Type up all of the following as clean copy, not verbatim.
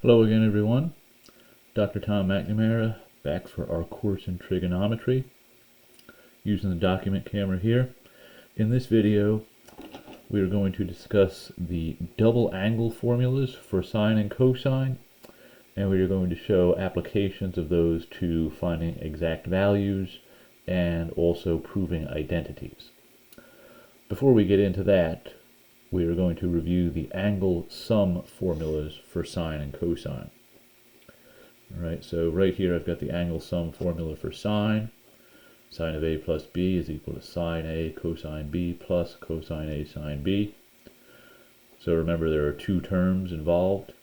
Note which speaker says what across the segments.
Speaker 1: Hello again, everyone. Dr. Tom McNamara back for our course in trigonometry using the document camera here. In this video, we are going to discuss the double angle formulas for sine and cosine, and we are going to show applications of those to finding exact values and also proving identities. Before we get into that, we are going to review the angle sum formulas for sine and cosine. Alright, so right here I've got the angle sum formula for sine. Sine of A plus B is equal to sine A cosine B plus cosine A sine B. So remember, there are two terms involved,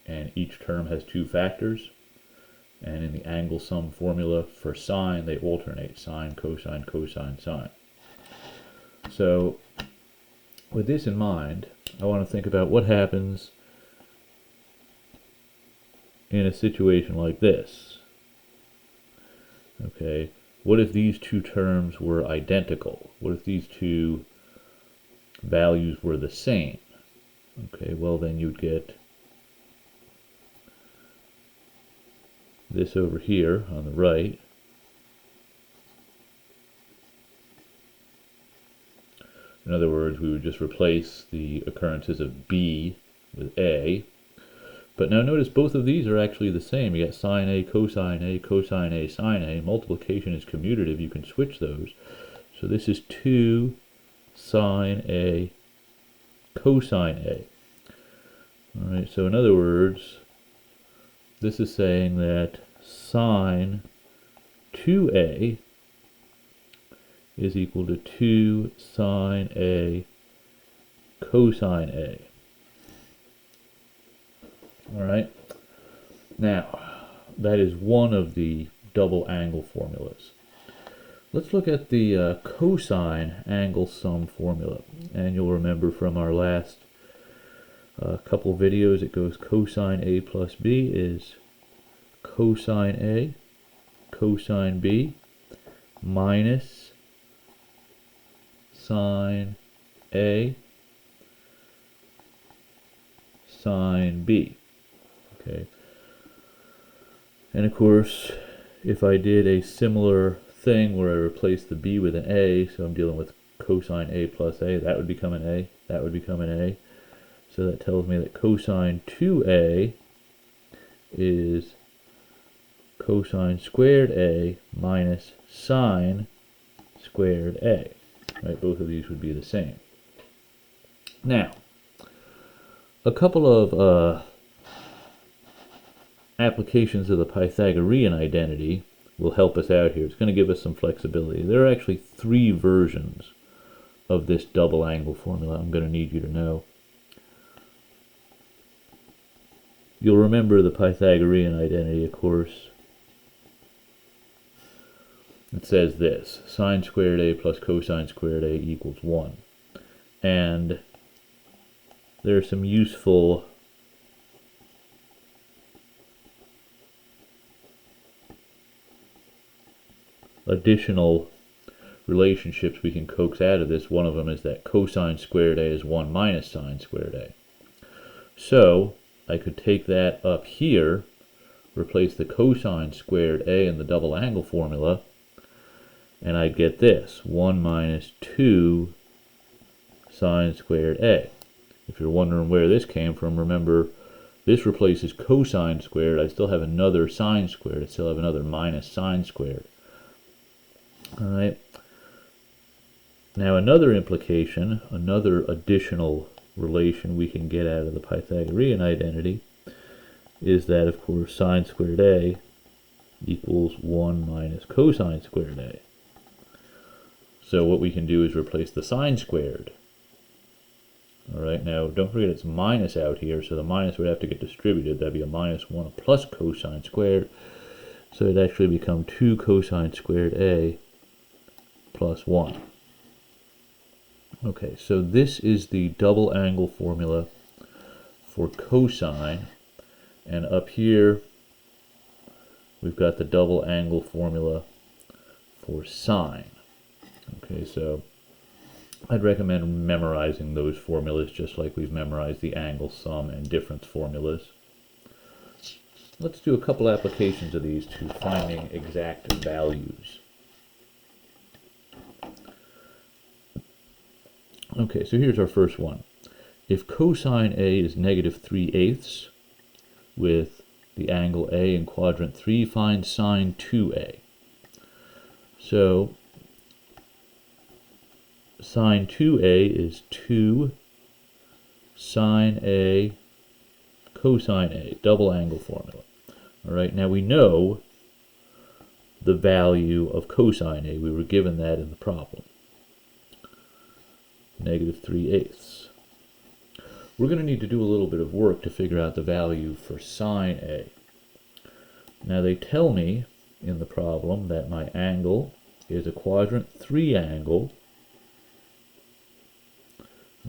Speaker 1: and each term has two factors. And in the angle sum formula for sine, they alternate: sine, cosine, cosine, sine. So with this in mind, I want to think about what happens in a situation like this. Okay, what if these two terms were identical? What if these two values were the same? Okay, well then you'd get this over here on the right. In other words, we would just replace the occurrences of B with A. But now notice both of these are actually the same. You got sine A, cosine A, sine A. Multiplication is commutative. You can switch those. So this is 2 sine A cosine A. All right, so in other words, this is saying that sine 2A is equal to 2 sine A cosine A. Alright, now that is one of the double angle formulas. Let's look at the cosine angle sum formula. And you'll remember from our last couple videos, it goes cosine A plus B is cosine A cosine B minus sine A sine B. Okay. And of course, if I did a similar thing where I replaced the B with an A, so I'm dealing with cosine A plus A, that would become an A, that would become an A. So that tells me that cosine 2A is cosine squared A minus sine squared A. Right, both of these would be the same. Now, a couple of applications of the Pythagorean identity will help us out here. It's going to give us some flexibility. There are actually three versions of this double angle formula I'm going to need you to know. You'll remember the Pythagorean identity, of course. It says this: sine squared A plus cosine squared A equals 1. And there are some useful additional relationships we can coax out of this. One of them is that cosine squared A is 1 minus sine squared A. So I could take that up here, replace the cosine squared A in the double angle formula, and I'd get this: 1 minus 2 sine squared A. If you're wondering where this came from, remember, this replaces cosine squared. I still have another sine squared. I still have another minus sine squared. Alright. Now another implication, another additional relation we can get out of the Pythagorean identity is that, of course, sine squared A equals 1 minus cosine squared A. So what we can do is replace the sine squared. Alright, now don't forget it's minus out here, so the minus would have to get distributed. That'd be a minus 1 plus cosine squared. So it'd actually become 2 cosine squared A plus 1. Okay, so this is the double angle formula for cosine. And up here, we've got the double angle formula for sine. Okay, so I'd recommend memorizing those formulas just like we've memorized the angle sum and difference formulas. let's do a couple applications of these to finding exact values. Okay, so here's our first one. If cosine A is -3/8 with the angle A in quadrant 3, find sine 2A. So sine 2A is 2 sine A cosine A, double angle formula. All right, now we know the value of cosine A. We were given that in the problem. -3/8. We're going to need to do a little bit of work to figure out the value for sine A. Now they tell me in the problem that my angle is a quadrant 3 angle.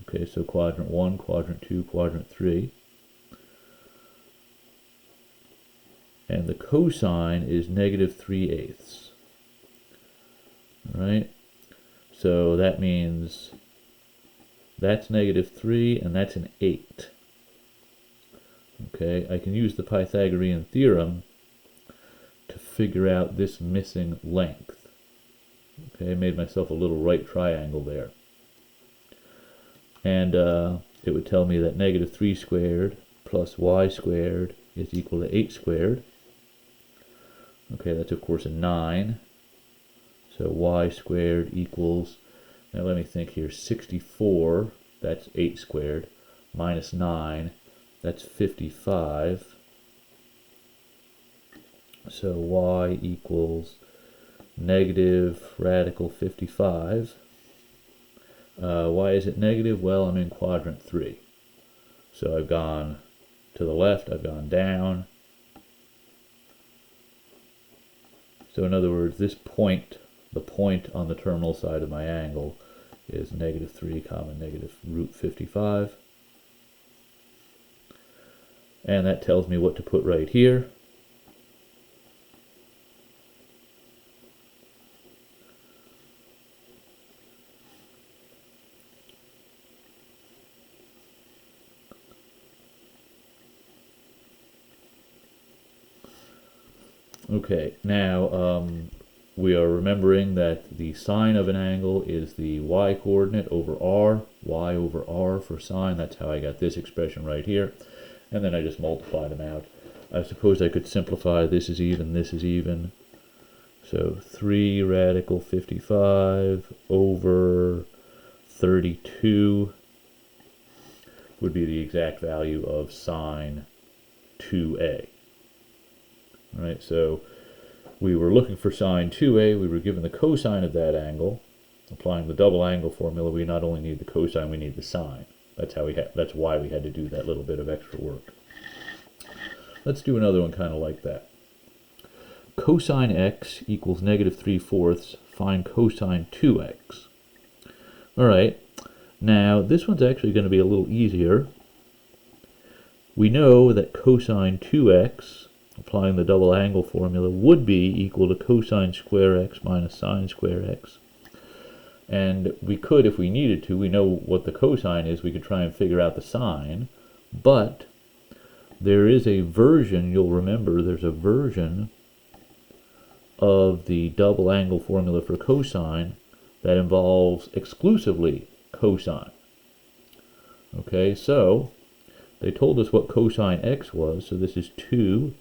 Speaker 1: Okay, so quadrant 1, quadrant 2, quadrant 3. And the cosine is -3/8. All right, so that means that's -3 and that's an 8. Okay, I can use the Pythagorean theorem to figure out this missing length. Okay, I made myself a little right triangle there. And it would tell me that -3 squared plus y squared is equal to 8 squared. Okay, that's of course a 9. So y squared equals, now let me think here, 64, that's 8 squared, minus 9, that's 55. So y equals negative radical 55. Why is it negative? Well, I'm in quadrant 3. So I've gone to the left, I've gone down. So in other words, this point, the point on the terminal side of my angle, is -3 comma -√55. And that tells me what to put right here. Okay, now we are remembering that the sine of an angle is the y coordinate over r, y over r for sine. That's how I got this expression right here. And then I just multiplied them out. I suppose I could simplify this is even, this is even. So 3 radical 55 over 32 would be the exact value of sine 2a. All right, so we were looking for sine 2a. We were given the cosine of that angle. Applying the double angle formula, we not only need the cosine, we need the sine. That's why we had to do that little bit of extra work. Let's do another one kind of like that. Cosine x equals -3/4. Find cosine 2x. All right, now this one's actually going to be a little easier. We know that cosine 2x, applying the double angle formula, would be equal to cosine square x minus sine square x. And we could, if we needed to, we know what the cosine is, we could try and figure out the sine. But there is a version, you'll remember, there's a version of the double angle formula for cosine that involves exclusively cosine. Okay, so they told us what cosine x was, so this is 2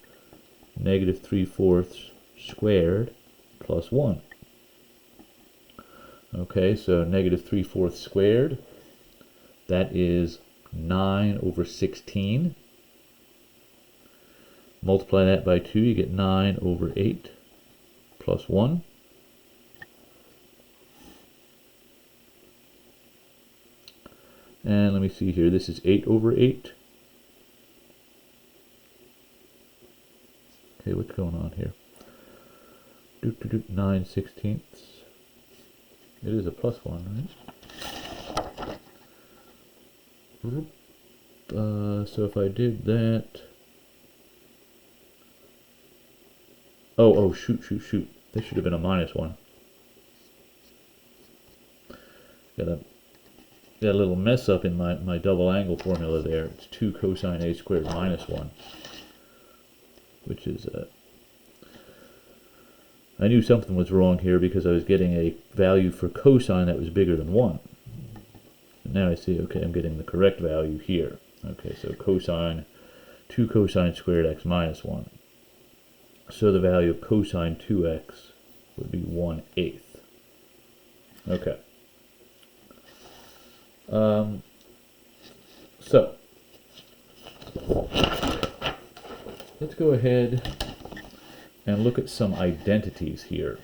Speaker 1: -3/4 squared plus 1. Okay, so -3/4 squared, that is 9 over 16. Multiply that by 2, you get 9 over 8 plus 1. And let me see here, this is 8 over 8. Okay, what's going on here? 9/16. It is a plus 1, right? So if I did that... Oh, shoot. This should have been a -1. Got a little mess up in my double angle formula there. It's 2 cosine a squared minus 1. which is I knew something was wrong here because I was getting a value for cosine that was bigger than 1. And now I see, okay, I'm getting the correct value here. Okay, so cosine, 2 cosine squared x minus 1. So the value of cosine 2x would be 1/8. Okay. So let's go ahead and look at some identities here.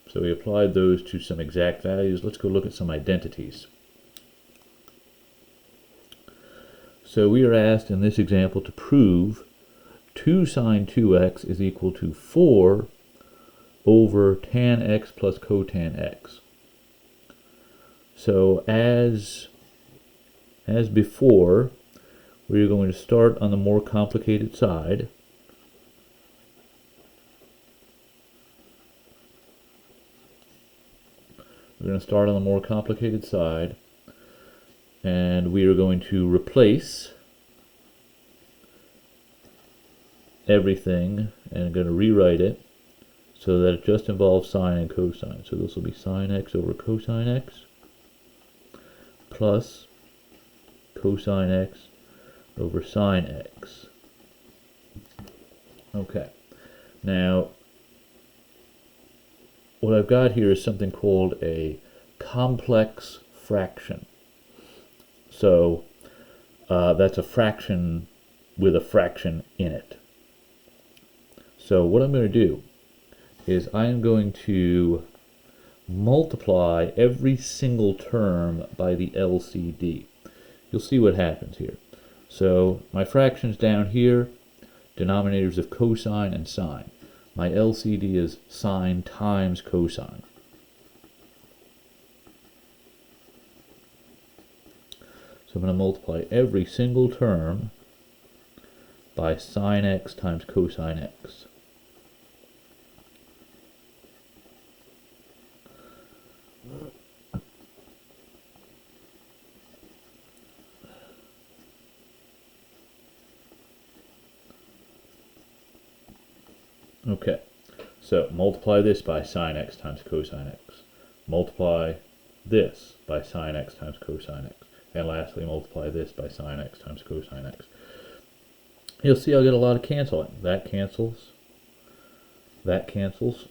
Speaker 1: So we applied those to some exact values. Let's go look at some identities. So we are asked in this example to prove 2 sine 2x is equal to 4 over tan x plus cotan x. So as before, we're going to start on the more complicated side. We're going to start on the more complicated side, and we are going to replace everything and going to rewrite it so that it just involves sine and cosine. So this will be sine x over cosine x plus cosine x over sine x. Okay, now what I've got here is something called a complex fraction. So that's a fraction with a fraction in it. So what I'm going to do is I am going to multiply every single term by the LCD. You'll see what happens here. So my fractions down here, denominators of cosine and sine. My LCD is sine times cosine. So I'm going to multiply every single term by sine x times cosine x. Okay, so multiply this by sine x times cosine x. Multiply this by sine x times cosine x. And lastly, multiply this by sine x times cosine x. You'll see I'll get a lot of canceling. That cancels. That cancels.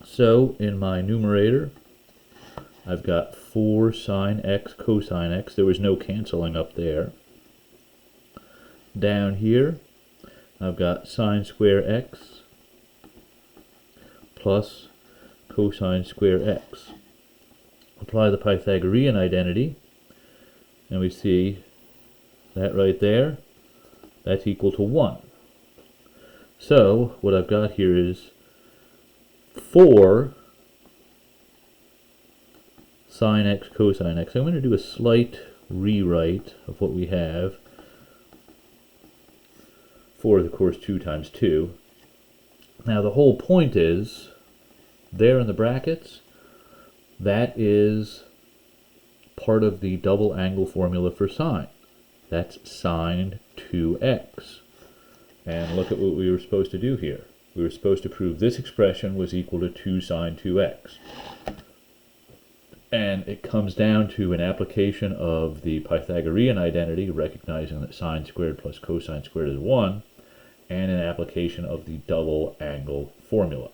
Speaker 1: So in my numerator, I've got 4 sine x cosine x. There was no canceling up there. Down here, I've got sine square x plus cosine square x. Apply the Pythagorean identity, and we see that right there, that's equal to 1. So what I've got here is 4 sine x cosine x. I'm going to do a slight rewrite of what we have. 4 is, of course, 2 times 2. Now, the whole point is, there in the brackets, that is part of the double angle formula for sine. That's sine 2x. And look at what we were supposed to do here. We were supposed to prove this expression was equal to 2 sine 2x. And it comes down to an application of the Pythagorean identity, recognizing that sine squared plus cosine squared is 1, and an application of the double angle formula.